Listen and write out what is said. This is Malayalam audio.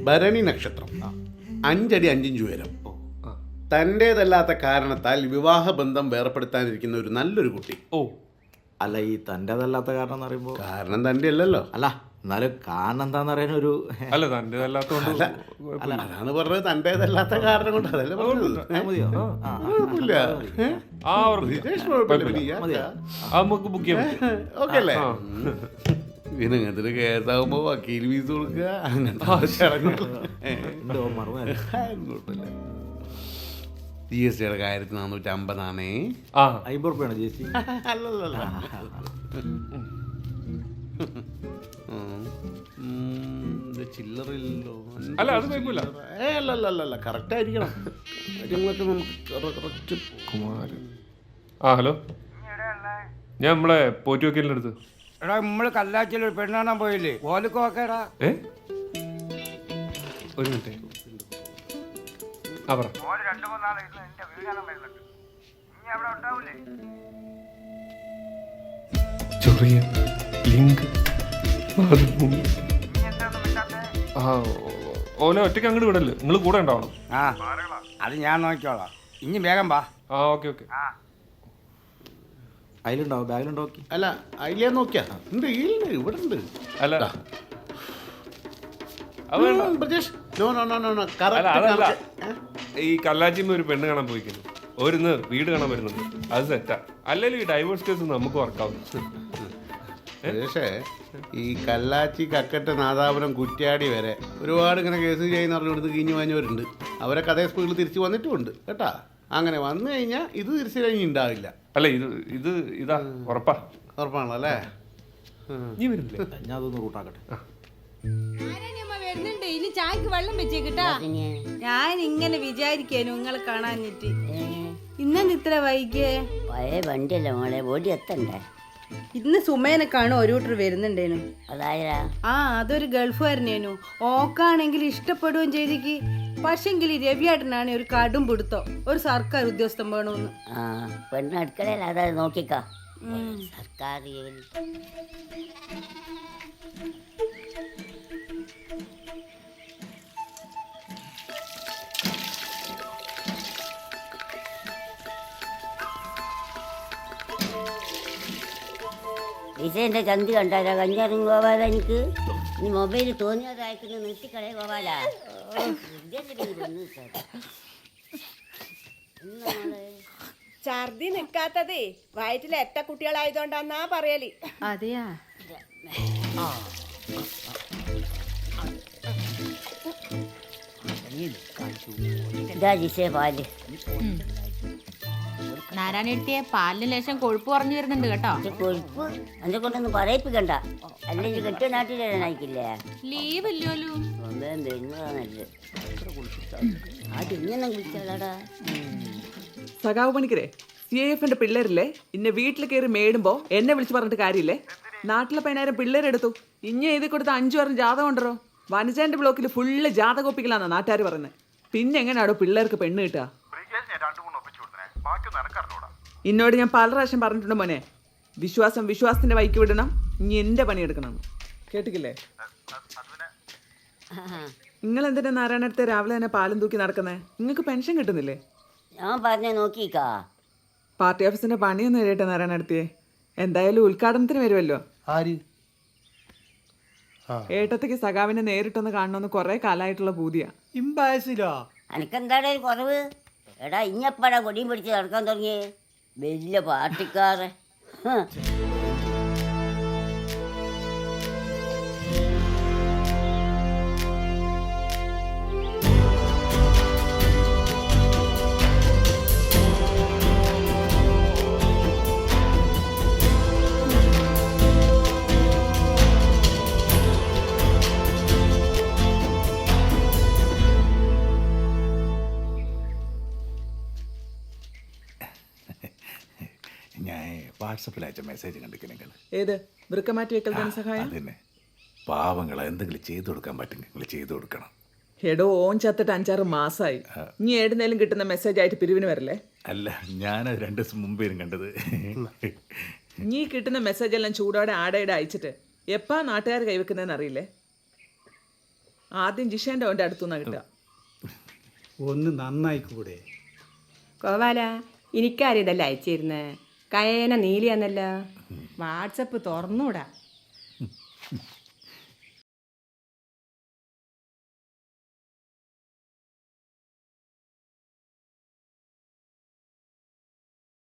ഭരണി നക്ഷത്രം, 5 അടി 5 ഇഞ്ച് ഉയരം, തൻ്റേതല്ലാത്ത കാരണത്താൽ വിവാഹബന്ധം വേർപ്പെടുത്താനിരിക്കുന്ന ഒരു നല്ലൊരു കുട്ടി. അല്ല, ഈ തൻ്റെതല്ലാത്ത കാരണം എന്ന് പറയുമ്പോൾ കാരണം തൻ്റെ അല്ലല്ലോ. അല്ല, എന്നാലും കാരണം എന്താന്ന് പറയുന്ന ഒരു അല്ല തൻ്റെതല്ലാത്തോണ്ട് അതാണ് പറഞ്ഞത്, തൻ്റേതല്ലാത്ത കാരണം കൊണ്ട്. അതല്ലേ പറഞ്ഞത്. മതിയോ? കുഴപ്പമില്ല. ആ വിദേശ കുഴപ്പമില്ല. നമുക്ക് ബുക്ക് ചെയ്യാൻ പറ്റും. ഓക്കെ അല്ലേ? പിന്നെ ഇങ്ങനത്തെ കേസാകുമ്പോ വക്കീൽ ഫീസ് കൊടുക്കുക, അങ്ങനത്തെ ചടങ്ങുകൾ. കുഴപ്പമില്ല. GST 1450 ₹50 GST. അല്ലല്ല, ചില്ലറില്ലല്ലോ. അല്ല, അത് കുഴപ്പമില്ല. അല്ലല്ല, കറക്റ്റ് ആയിരിക്കണം. കാര്യങ്ങളൊക്കെ നമുക്ക് കറക്റ്റ്. ഹലോ, ഞാൻ നമ്മളെ പോറ്റി വക്കീലിൻ്റെ അടുത്ത്. എടാ, നമ്മള് കല്ലാച്ചിൽ ഒരു പെണ്ണ് കാണാൻ പോയില്ലേ? ഓലക്ക് നോക്കേടാ. ഒരു മിനിറ്റ്. പറ. ചെറിയ ലിങ്ക് ഓനെ ഒറ്റയ്ക്ക് അങ്ങോട്ട് വിടല്ലേ, നിങ്ങൾ കൂടെ ഉണ്ടാവണം. ആ, അത് ഞാൻ നോക്കിക്കോളാം. ഇനി വേഗം വാ. ഓക്കെ. അതിലുണ്ടാവും, ബാഗിലുണ്ടോ? അല്ല, അതിലേ നോക്കിയാ ഉണ്ട്, ഇവിടെ ഉണ്ട്. അല്ല ബ്രിജേഷ്, നോ, അതല്ല, ഈ കല്ലാച്ചിമ്മ ഒരു പെണ്ണ് കാണാൻ പോയിക്കുന്നു, ഒരുന്ന് വീട് കാണാൻ വരുന്നുണ്ട്. അത് സെറ്റാ. അല്ലെങ്കിൽ ഈ ഡൈവോഴ്സ് കേസ് നമുക്ക് വർക്കാവും. പക്ഷേ ഈ കല്ലാച്ചി, കക്കട്ട്, നാദാപുരം, കുറ്റ്യാടി വരെ ഒരുപാട് ഇങ്ങനെ കേസ് ചെയ്യുന്ന പറഞ്ഞുകൊടുത്ത് കിഞ്ഞു വാങ്ങിയവരുണ്ട്. അവരൊക്കെ അതേ സ്പീഡിൽ തിരിച്ചു വന്നിട്ടുമുണ്ട് കേട്ടാ. അങ്ങനെ വന്നു കഴിഞ്ഞാൽ ഇത് തിരിച്ചു കഴിഞ്ഞ് ഉണ്ടാവില്ല. അല്ല, ഇതാ ഉറപ്പാ. ഉറപ്പാണല്ലോ അല്ലേ? നീ വരുന്നില്ലേ? ഞാൻ അതൊന്ന് റൂട്ടാക്കട്ടെ. വരുന്നുണ്ട്. ഇനി ചായക്ക് വെള്ളം വെച്ചേക്കിട്ടാ. ഞാൻ ഇങ്ങനെ വിചാരിക്കാനു നിങ്ങളെ കാണാഞ്ഞിട്ട്. ഇന്നെന്ത് ഇത്ര വൈകിയേ? പഴയ വണ്ടിയല്ലേ മോളെ, ഓടി എത്തണ്ടേ? ഇന്ന് സുമേനെ കാണും ഒരു കൂട്ടർ വരുന്നുണ്ടേനു. അതായതാ? അതൊരു ഗൾഫുകാരനേനു. ഓക്കാണെങ്കിൽ ഇഷ്ടപ്പെടുകയും ചെയ്തിക്ക്. പക്ഷെങ്കിൽ രവിയേട്ടനാണ് ഒരു കടും പിടുത്തോ, ഒരു സർക്കാർ ഉദ്യോഗസ്ഥൻ വേണമെന്ന്. പെണ്ണ് അടുക്കളയിൽ അതാ നോക്കിക്കാ. സർക്കാർ ഡിസൈൻ്റെ ചന്തി കണ്ടാലാ കഞ്ഞാറും ഗോപാല. എനിക്ക് ഈ മൊബൈൽ തോന്നിയതായിട്ട് നിർത്തിക്കളെ ഗോപാല. ഛർദി നിക്കാത്തതേ വയറ്റിലെ എട്ട കുട്ടികളായതുകൊണ്ടാന്നാ പറയല്. അതെയാ? ഇതാ ജിസേ പാല്. നാരായണെടുത്തിയെ പാലിന് ലേശം കൊഴുപ്പ് കുറഞ്ഞു വരുന്നുണ്ട് കേട്ടോ. കൊഴുപ്പ് എന്നെ കൊണ്ടൊന്നും പറയിപ്പിക്കണ്ട, അല്ലെങ്കിൽ കെട്ടിയ നാട്ടിലായിരിക്കില്ലേ? ലീവ് ഇല്ലല്ലോ. അതിങ്ങനെ വിളിച്ചാടാ. സഖാവ് പണിക്കരെ, CIF-ന്റെ പിള്ളേരില്ലേ ഇന്നെ വീട്ടിൽ കയറി മേടുമ്പോ എന്നെ വിളിച്ച് പറഞ്ഞിട്ട് കാര്യമില്ലേ? നാട്ടിലെ 10,000 പിള്ളേരെടുത്തു. ഇഞ്ഞ എഴുതി കൊടുത്ത 5 പേരും ജാതകം ഉണ്ടോ? വനജാന്റെ ബ്ലോക്കിൽ ഫുള്ള് ജാതക ഒപ്പിക്കലാന്നാ നാട്ടുകാർ പറയുന്നത്. പിന്നെ എങ്ങനെയാണോ പിള്ളേർക്ക് പെണ്ണ് കിട്ടുക? ഇന്നോട് ഞാൻ പല പ്രാവശ്യം പറഞ്ഞിട്ടുണ്ട് മോനെ, വിശ്വാസത്തിന്റെ വഴിക്ക് വിടണം, ഇനി എന്റെ പണിയെടുക്കണം. കേട്ടിക്കില്ലേ? നിങ്ങൾ എന്തിനാ നാരായണടുത്ത് രാവിലെ തന്നെ പാലും തൂക്കി നടക്കുന്നേ? നിങ്ങൾക്ക് പെൻഷൻ കിട്ടുന്നില്ലേ? ഞാൻ പറഞ്ഞ നോക്കിക്കാ. പാർട്ടി ഓഫീസിന്റെ പണിയൊന്നും എഴുതിയിട്ട് നാരായണടുത്തിയെ. എന്തായാലും ഉദ്ഘാടനത്തിന് വരുമല്ലോ. ഏട്ടത്തേക്ക് സഖാവിനെ നേരിട്ടൊന്ന് കാണണമെന്ന് കുറെ കാലമായിട്ടുള്ള പൂതിയാ. അനക്കെന്താടാ ഒരു കുറവ്? എടാ, ഇഞ്ഞപ്പാടാ കൊടിയും പിടിച്ച് നടക്കാൻ തുടങ്ങിയേ വലിയ പാർട്ടിക്കാരെ. ഞാൻ വാട്സപ്പിൽ അയച്ച മെസ്സേജ് കണ്ടിരിക്കണെങ്കിൽ ഏത് വൃക്ക മാറ്റി വെക്കൽ ധനസഹായം? അതന്നെ, പാവങ്ങളെ എന്തെങ്കിലും ചെയ്തു കൊടുക്കാൻ പറ്റുമെങ്കിൽ ചെയ്തു കൊടുക്കണം. എടോ, ഓൻ ചത്തിട്ട് 5-6 മാസമായി. ഇനി ഏടുന്നേലും കിട്ടുന്ന മെസ്സേജ് ആയിട്ട് പിരിവിന് വരല്ലേ? അല്ല, ഞാനത് 2 ദിവസം മുമ്പേലും കണ്ടത്. നീ കിട്ടുന്ന മെസ്സേജ് എല്ലാം ചൂടോടെ ആടയുടെ അയച്ചിട്ട് എപ്പാ നാട്ടുകാർ കൈവെക്കുന്നതെന്ന് അറിയില്ലേ? ആദ്യം ജിഷേൻ്റെ ഓൻ്റെ അടുത്തുനിന്നാണ് കിട്ടുക. ഒന്ന് നന്നായിക്കൂടെ? കോവാല എനിക്കാരും ഇതല്ല അയച്ചിരുന്നേ. കയേന നീലിയാന്നല്ലോ. വാട്സപ്പ് തുറന്നൂടാ.